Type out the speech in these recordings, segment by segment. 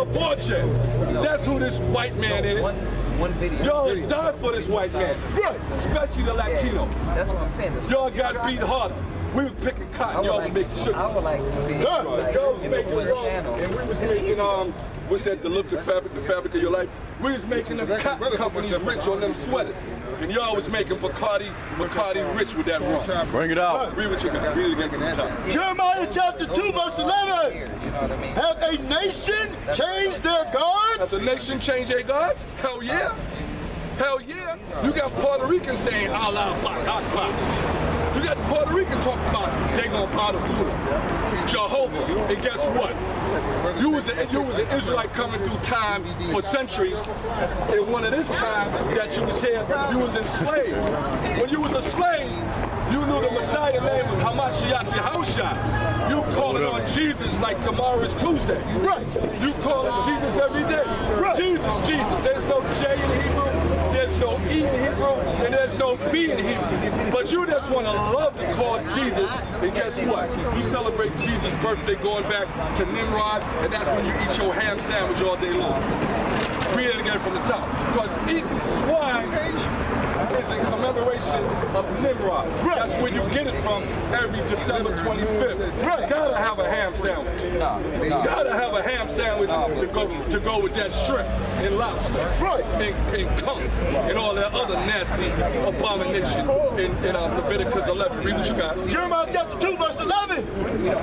abortion. That's who this white man is. One video. Y'all died for this white man. Right. Especially the Latino. That's what I'm saying. Y'all got beat harder. We was picking cotton, y'all was making sugar. I would like to see Y'all was making and we was making what's that, the fabric of your life? We was making the cotton companies rich on them sweaters. And y'all was making Bacardi rich with that rum. Bring it out. Read what you got. Read it again from the top. Jeremiah chapter 2 verse 11. Have a nation changed their gods? Has the nation changed their gods? Hell yeah. Hell yeah. You got Puerto Ricans saying Allah Akbar. You got Puerto Rican talking about they gonna bow to Buddha, Jehovah, and guess what? You was an Israelite coming through time for centuries, and one of this time that you was here, you was enslaved. When you was a slave, you knew the Messiah name was Hamashiach Yahushua. You calling on Jesus like tomorrow is Tuesday. Right. You calling Jesus every day. Right. Jesus, Jesus. There's no J in Hebrew, there's no E in Hebrew, and there's no B in Hebrew. But you just want to love to call Jesus, and guess what? You celebrate Jesus' birthday going back to Nimrod, and that's when you eat your ham sandwich all day long. Read it again from the top. Because eating swine is in commemoration of Nimrod. Right. That's where you get it from every December 25th. Right. Gotta have a ham sandwich. Gotta have a ham sandwich to go with that shrimp and lobster. Right. And cum and all that other nasty abomination in Leviticus 11. Read what you got. Jeremiah chapter 2 verse 11.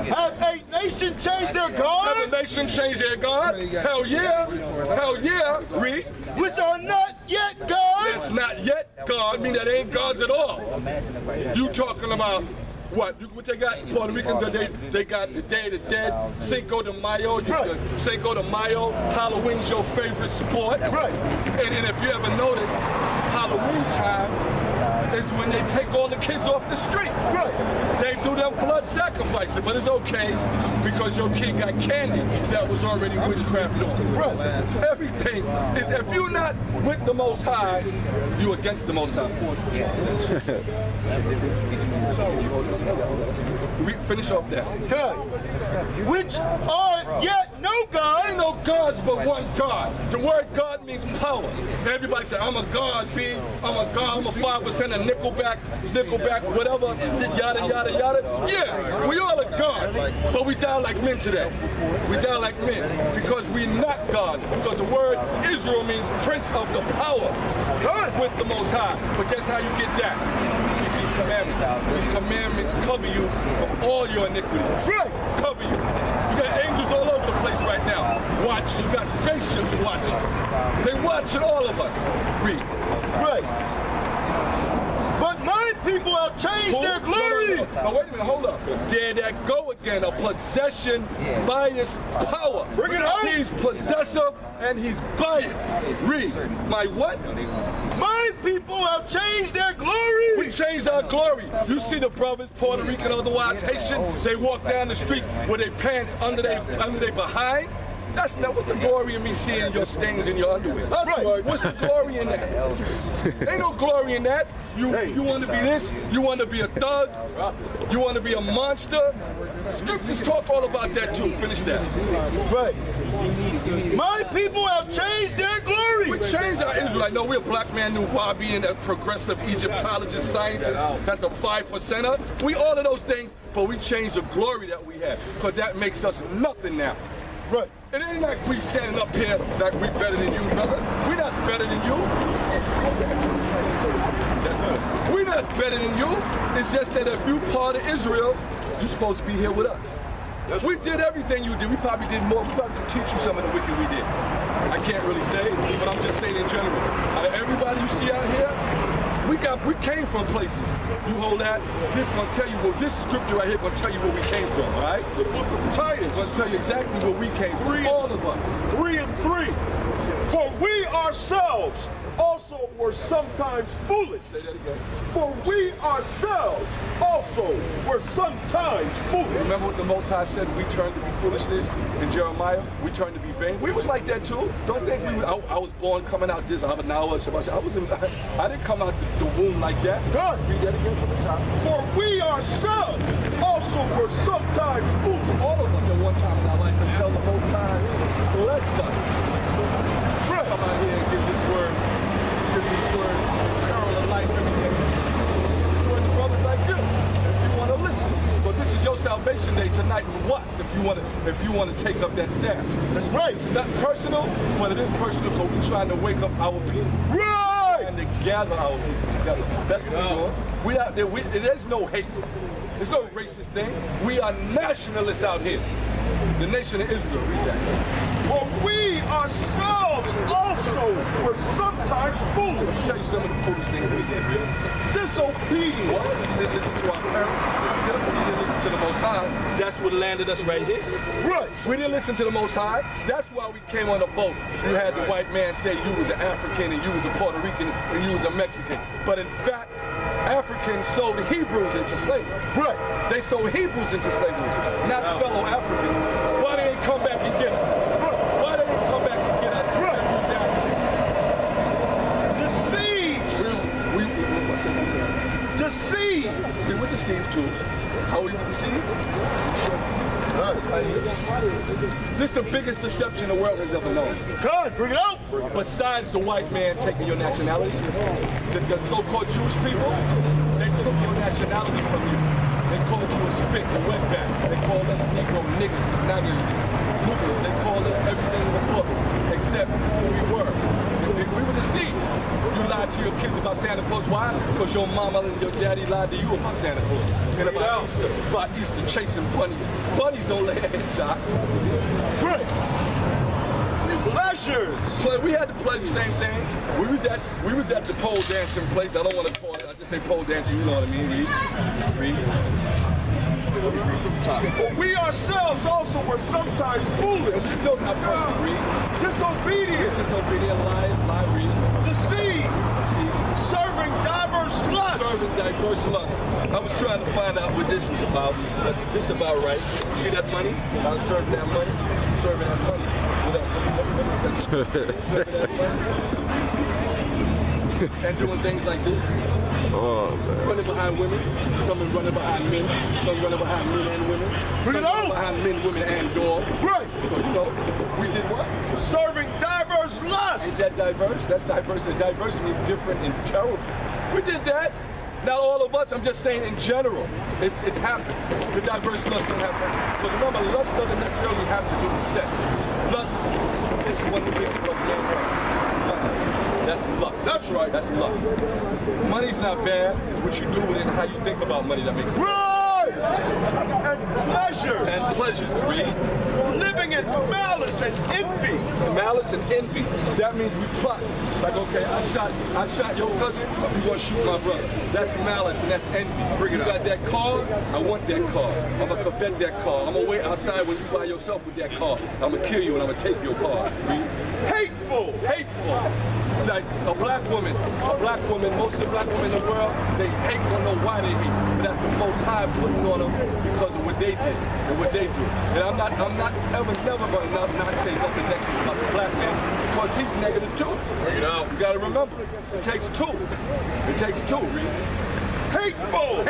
Have a nation changed their God? Have a nation changed their God? Hell yeah. Hell yeah. Read. Which are not yet gods? That's not yet God, mean that ain't gods at all. You talking about what? What they got? Puerto Ricans, they got the Day of the Dead, Cinco de Mayo. Cinco de Mayo, Halloween's your favorite sport. Right. And if you ever notice, Halloween time is when they take all the kids off the street. Right. They do them blood sacrificing, but it's okay because your kid got candy that was already witchcraft on. Right. Everything is, if you're not with the Most High, you against the Most High. We finish off that. Good. Which are yet no gods. Ain't no gods but one God. The word God means power. And everybody say, I'm a God, B. I'm a God. I'm a 5% of Nickelback, whatever, yada, yada, yada. Yeah, we all are gods, but we die like men today. We die like men because we're not gods. Because the word Israel means prince of the power with the Most High. But guess how you get that? Keep these commandments. These commandments cover you from all your iniquities. Right. Cover you. You got angels all over the place right now watching. You got spaceships watching. They watching all of us. Read. Right. But my people have changed their glory. No, wait a minute, hold up. There that go again, a possession, bias, power. Bring it out. He's possessive and he's biased. Read. My what? My people have changed their glory. We changed our glory. You see the brothers, Puerto Rican, otherwise Haitian, they walk down the street with their pants under their behind. That's not, what's the glory in me seeing your stains in your underwear? That's right. What's the glory in that? Ain't no glory in that. You want to be this, you want to be a thug, you want to be a monster. Scriptures talk all about that too. Finish that. Right. My people have changed their glory. We changed our Israelite. No, we're a black man, new Wabi, and a progressive Egyptologist, scientist. That's a 5%er. We all of those things, but we changed the glory that we have because that makes us nothing now. Right. It ain't like we standing up here like we better than you, brother. We're not better than you. We're not better than you. It's just that if you part of Israel, you're supposed to be here with us. We did everything you did. We probably did more. We probably could teach you some of the wicked we did. I can't really say, but I'm just saying in general. Out of everybody you see out here, we came from places. You hold that, this gonna tell you, well, this scripture right here gonna tell you where we came from, all right? The book of Titus gonna tell you exactly where we came from, all of us. 3 and 3. For we ourselves also were sometimes foolish. Say that again. For we ourselves also were sometimes foolish. Remember what the Most High said? We turned to be foolishness in Jeremiah. We turned to be vain. We was like that too. Don't think I was born coming out this. I didn't come out the womb like that. God, read that again from the top. For we ourselves also were sometimes foolish. All of us at one time in our life until the Most High blessed us. tonight with us if you want to take up that stand. That's right. It's not personal, but it is personal. So we're trying to wake up our people. Right. And to gather our people together. That's what we're doing. We out there. There's no hate. There's no racist thing. We are nationalists out here. The nation of Israel. Read that. But we ourselves also were sometimes foolish. Let me tell you some of the foolish things we did. Disobedient. Well, we didn't listen to our parents. We didn't listen to the Most High. That's what landed us right here. Right. We didn't listen to the Most High. That's why we came on a boat. You had the white man say you was an African and you was a Puerto Rican and you was a Mexican. But in fact, Africans sold the Hebrews into slavery. Right. They sold Hebrews into slavery, not fellow Africans. Why they ain't come back and get us? Why they ain't come back and get us? Deceived. We were deceived too. How we were deceived? This is the biggest deception the world has ever known. God, bring it out. Besides the white man taking your nationality, the so-called Jewish people, they took your nationality from you. They called you a spit, a wetback. They called us Negro, niggas, niggas, hookers. They called us everything in the book except who we were. We were deceived. You lied to your kids about Santa Claus. Why? Because your mama and your daddy lied to you about Santa Claus. And about Easter, chasing bunnies. Bunnies don't lay eggs out. Right. Pleasures. So we had the pleasure, same thing. We was at the pole dancing place. I don't want to call it. I just say pole dancing. You know what I mean? Read. But we ourselves also were sometimes foolish. And we still not perfect. Read. Disobedient. Lie, read. Deceived. Serving diverse lusts. Serving diverse lusts. I was trying to find out what this was about. But this about right. See that money? I'm serving that money. Serving that money. What else? Serving that money. And doing things like this. Oh, man. Running behind women. Some is running behind men. Some running behind men and women. Bring it Some running on. behind men, women, and dogs. Right. So, you know, we did what? Serving diverse lusts. Ain't that diverse? That's diverse. And diverse means different and terrible. We did that. Not all of us, I'm just saying in general. It's happened. The diverse lust don't happen. Because remember, lust doesn't necessarily have to do with sex. Lust is one of the biggest lusts mankind. That's lust. That's right. That's lust. Money's not bad. It's what you do with it and how you think about money that makes it bad. Right. And pleasure. And pleasure. Read. Living in malice and envy. Malice and envy. That means we plot. Like, okay, I shot your cousin, you gonna shoot my brother. That's malice and that's envy. Bring it you got that car, I want that car. I'm gonna covet that car. I'm gonna wait outside when you by yourself with that car. I'm gonna kill you and I'm gonna take your car. Read. Hateful. Like a black woman, most of the black women in the world, they hate, don't know why they hate. But that's the Most High putting on them because of what they did and what they do. And I'm not ever, never gonna not say nothing negative about the black man because he's negative too. Bring it out. You gotta remember, it takes two. It takes two, Reed. Hateful.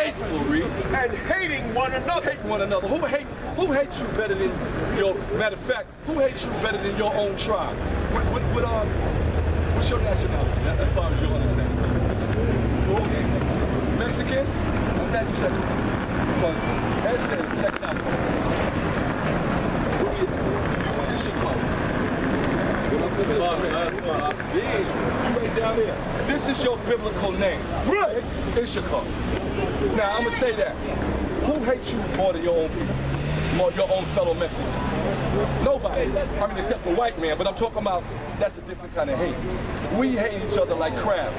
Reed. And hating one another. Hate one another. Who hates you better than your, matter of fact, who hates you better than your own tribe? What's your nationality, as far as you understand? Mexican? I'm glad you said it. But that's it. Check it out. You right down there. This is your biblical name. Right. Ishakar. Now, I'm going to say that. Who hates you more than your own people? More your own fellow Mexicans? Nobody. I mean, except the white man, but I'm talking about that's a different kind of hate. We hate each other like crabs.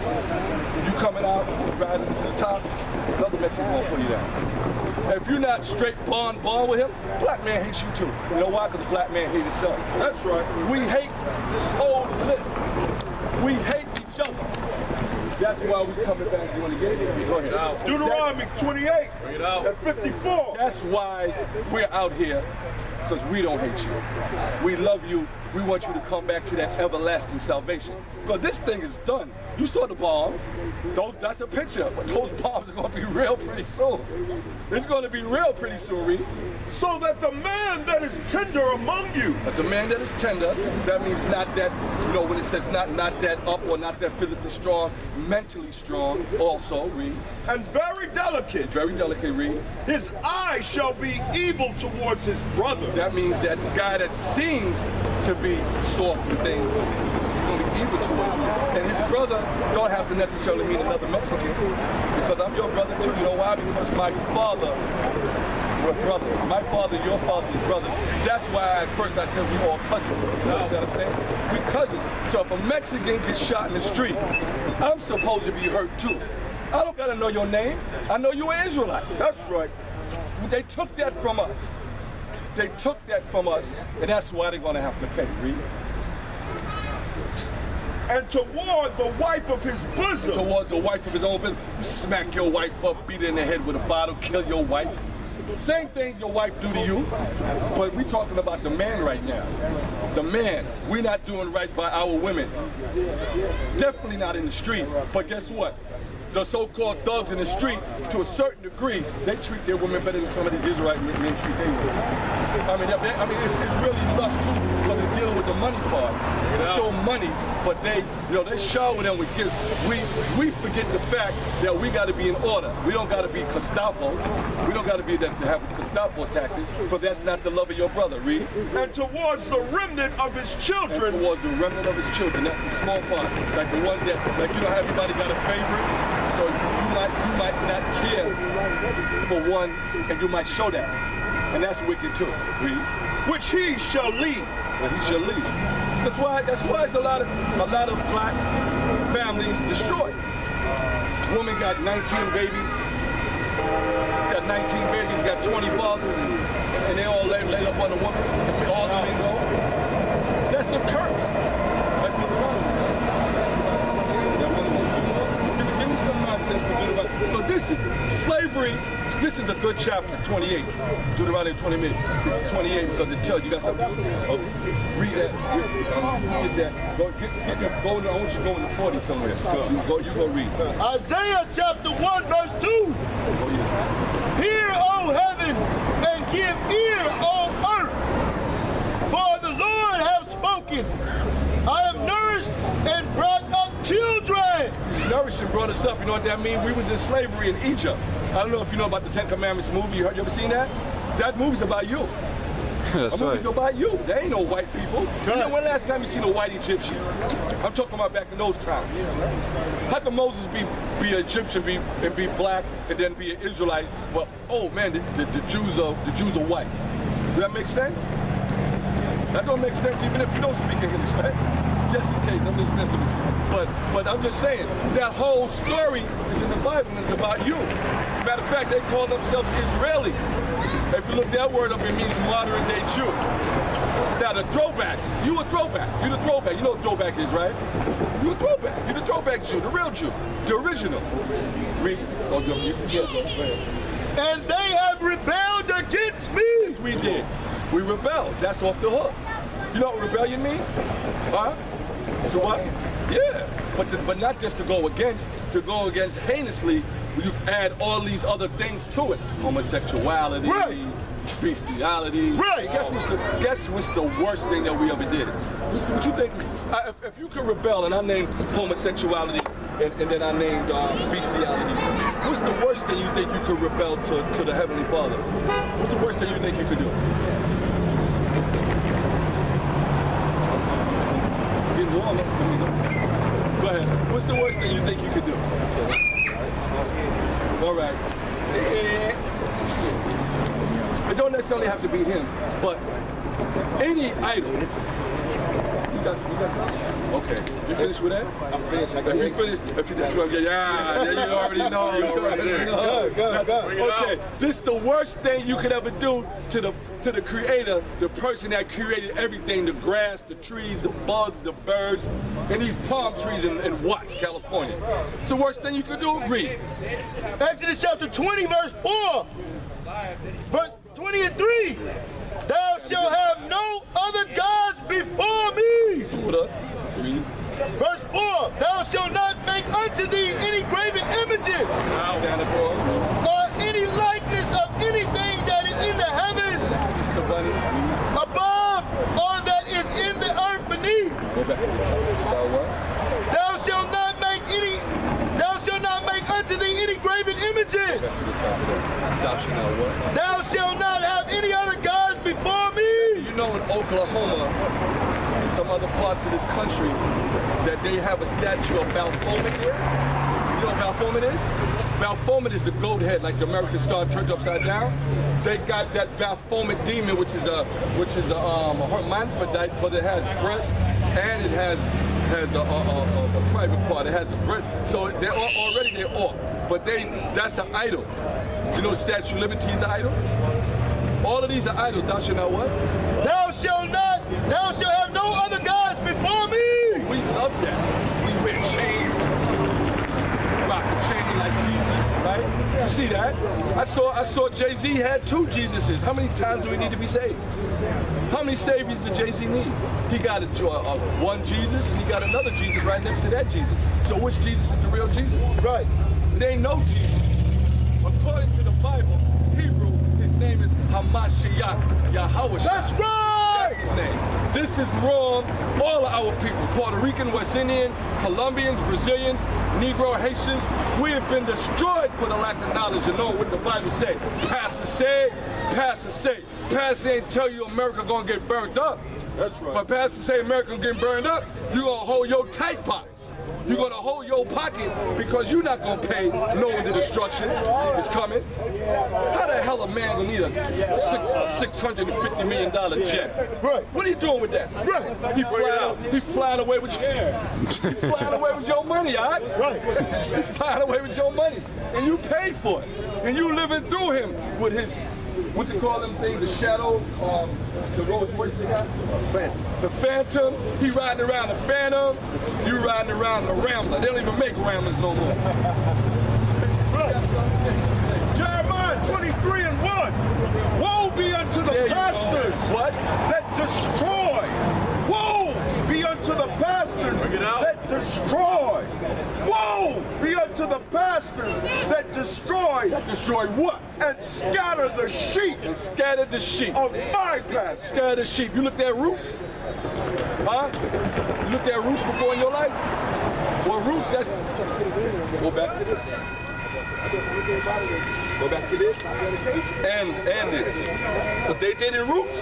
You coming out, riding to the top, another Mexican gonna pull you down. If you're not straight born with him, black man hates you too. You know why? Because the black man hates himself. That's right. We hate this whole list. We hate each other. That's why we coming back. You want to get it? Go ahead. Deuteronomy 28 Bring it out. and 54. That's why we're out here, because we don't hate you. We love you we want you to come back to that everlasting salvation. Because this thing is done. You saw the bombs. That's a picture, but those bombs are going to be real pretty soon. It's going to be real pretty soon, Reed. So that the man that is tender among you. But the man that is tender, that means not that, you know, when it says not that up or not that physically strong, mentally strong also, Reed. And very delicate. Very delicate, Reed. His eye shall be evil towards his brother. That means that guy that seems to be soft and things, he's going to be evil towards you. And his brother don't have to necessarily mean another Mexican, because I'm your brother too. You know why? Because my father, we're brothers. My father, your father is brother. That's why at first I said we all cousins. You understand what I'm saying? We cousins. So if a Mexican gets shot in the street, I'm supposed to be hurt too. I don't gotta know your name. I know you're an Israelite. That's right. They took that from us. They took that from us, and that's why they're gonna have to pay. Read. And toward the wife of his bosom. Towards the wife of his own business. You smack your wife up, beat her in the head with a bottle, kill your wife. Same thing your wife do to you, but we talking about the man right now. The man. We're not doing right by our women. Definitely not in the street, but guess what? The so-called thugs in the street, to a certain degree, they treat their women better than some of these Israelite men treat their women. I mean, it's really lust too, because it's dealing with the money part. It's still money, but they shower them with gifts. We forget the fact that we got to be in order. We don't got to be Gestapo. We don't got to be to have Gestapo's tactics, but that's not the love of your brother. Read. And towards the remnant of his children. And towards the remnant of his children. That's the small part. Like the ones that, like, you know, everybody got a favorite. So you might not care for one, and you might show that. And that's wicked too. Read. Which he shall lead. Well, he shall lead. That's why it's a lot of black families destroyed. Woman got 19 babies. Got 19 babies, got 20 fathers, and they all laid up on the woman. All the men go. That's a curse. That's the wrong. Give me some nonsense for Deuteronomy. So this is slavery. This is a good chapter, 28. Deuteronomy 28, because it tells you got something to do. Okay. Read that. Get that. Go I want you to go in the 40 somewhere. You go read. Isaiah chapter 1, verse 2. Oh, yeah. Hear, O heaven, and give ear, O earth. For the Lord hath spoken. I have nourished and brought up children. Nourished and brought us up. You know what that means? We was in slavery in Egypt. I don't know if you know about the Ten Commandments movie. You ever seen that? That movie's about you. That's That movie's about you. There ain't no white people. You know when last time you seen a white Egyptian? I'm talking about back in those times. How can Moses be Egyptian, be black, and then be an Israelite? But oh man, the Jews are white. Does that make sense? That don't make sense even if you don't speak English, right? Just in case, I'm just messing with you. But I'm just saying, that whole story is in the Bible and it's about you. Matter of fact, they call themselves Israelis. If you look that word up, it means modern day Jew. Now the throwbacks, you a throwback. You the throwback. You know what throwback is, right? You a throwback. You the throwback Jew, the real Jew, the original. Read. Oh, you go ahead. And they have rebelled against me. Yes, we did. We rebelled. That's off the hook. You know what rebellion means? Huh? To what? Yeah. But not just to go against heinously, you add all these other things to it. Homosexuality, right. Bestiality. Right. Guess what's the worst thing that we ever did? What you think? If you could rebel and I named homosexuality and then I named bestiality, what's the worst thing you think you could rebel to the Heavenly Father? What's the worst thing you think you could do? Getting warm. Go ahead. What's the worst thing you think you could do? All right. It don't necessarily have to be him, but any idol. You got something? Okay. You finished with that? I'm finished. I got If you finished, that's what I'm getting. Yeah, you already know. Okay. This is the worst thing you could ever do to the creator, the person that created everything, the grass, the trees, the bugs, the birds, and these palm trees in Watts, California. It's the worst thing you could do? Read. Exodus chapter 20, verse 4. Verse 20 and 3. Thou shalt have no other gods before Go back to the top. Start what? Thou shalt not make unto thee any graven images. Go back to the top of that. Thou shalt not what? Thou shalt not have any other gods before me. You know in Oklahoma and some other parts of this country that they have a statue of Baphomet here? You know what Baphomet is? Baphomet is the goat head, like the American star turned upside down. They got that Baphomet demon, which is a hermaphrodite, but it has breasts and it has a private part. It has a breast, so they're already off. But that's an idol. You know, Statue of Liberty is an idol. All of these are idols. Thou shalt not what? Thou shalt have no other gods before me. We love that. We wear chains, rock a chain like Jesus, right? You see that? I saw Jay-Z had 2 Jesuses. How many times do we need to be saved? How many saviors did Jay-Z need? He got one Jesus and he got another Jesus right next to that Jesus. So which Jesus is the real Jesus? Right. They know Jesus. According to the Bible, Hebrew, his name is MASHARAH YASHARAHLA. That's right. That's his name. This is wrong. All of our people, Puerto Rican, West Indian, Colombians, Brazilians, Negro, Haitians, we have been destroyed for the lack of knowledge and knowing what the Bible says. Pastor say, Pastor say. Pastor ain't tell you America gonna get burned up. That's right. But Pastor say America gonna get burned up, you gonna hold your tight box. You're gonna hold your pocket because you're not gonna pay knowing the destruction is coming. How the hell a man gonna need a $650 million jet? Right. What are you doing with that? Right. He flying away with your money, all right? Right. He flying away with your money. And you paid for it. And you living through him with his, what you call them things, the shadow, the Rolls Royce they got? The Phantom. He riding around the Phantom. You riding around the Rambler. They don't even make Ramblers no more. Jeremiah 23:1. Woe be unto the pastors that destroy. Woe be unto the pastors that destroy. Woe be unto the pastors that destroy. That destroy what? And scatter the sheep. And scatter the sheep. Of my pasture. Scatter the sheep. You looked at roots? Huh? You looked at roots before in your life? Well, roots, that's... Go back to this. Go back to this. And this. What they did in roots?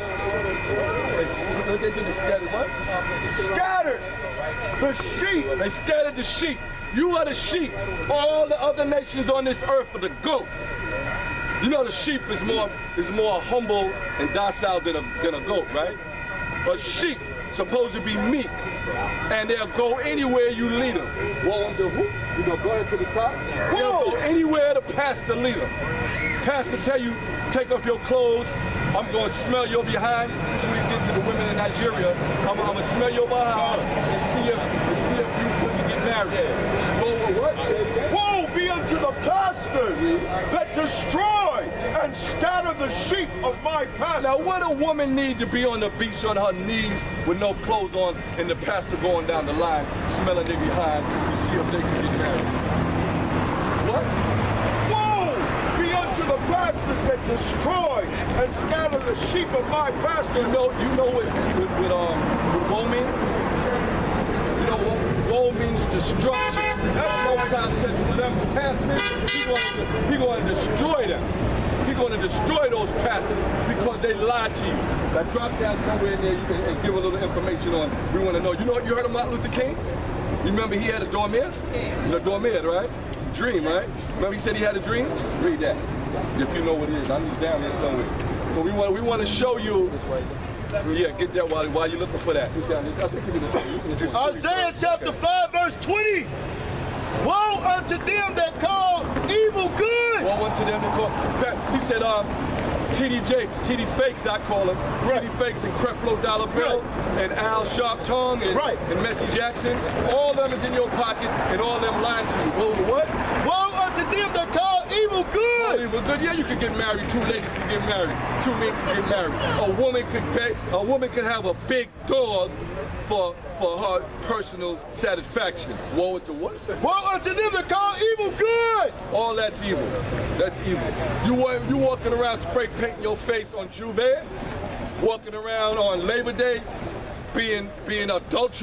What they did is scattered what? Scattered the sheep. They scattered the sheep. You are the sheep. All the other nations on this earth are the goat. You know the sheep is more humble and docile than a goat, right? A sheep supposed to be meek, and they'll go anywhere you lead them. Woe unto who? You gonna go ahead to the top? They'll go anywhere the pastor lead them. Pastor tell you, take off your clothes. I'm gonna smell your behind. This is when we get to the women in Nigeria. I'm gonna smell your behind and see if you can get married. What? Woe be unto the pastors that destroy and scatter the sheep of my pasture. Now, what a woman need to be on the beach on her knees with no clothes on and the pastor going down the line, smelling their behind to see if they can get married? What? Woe be unto the pastors that destroy and scatter the sheep of my pasture. You know what woe means? You know what woe means? Destruction. That's Most High said to them pastors, he's going to destroy them. He's going to destroy those pastors because they lied to you. Now drop down somewhere in there and give a little information on. We want to know. You heard of Martin Luther King? You remember he had a dormier? You know dormier, right? Dream, right? Remember he said he had a dream? Read that. If you know what it is. I need down there somewhere. But we want to show you. Yeah, get that while you're looking for that. I think you can Isaiah chapter 5, verse 20. Woe unto them that call evil good. Woe unto them that call. He said, TD Jakes, TD Fakes, I call him. Right. TD Fakes and Creflo Dollar Bill and Al Sharp Tongue and Messi Jackson. All of them is in your pocket and all of them lying to you. Woe to what? Woe unto them that call evil good. Evil good. Yeah, you can get married. 2 ladies can get married. 2 men can get married. A woman can have a big dog for her personal satisfaction. Woe to what? Woe unto them that call evil good. All that's evil. That's evil. You walking around spray painting your face on Juve, walking around on Labor Day, being adulterous.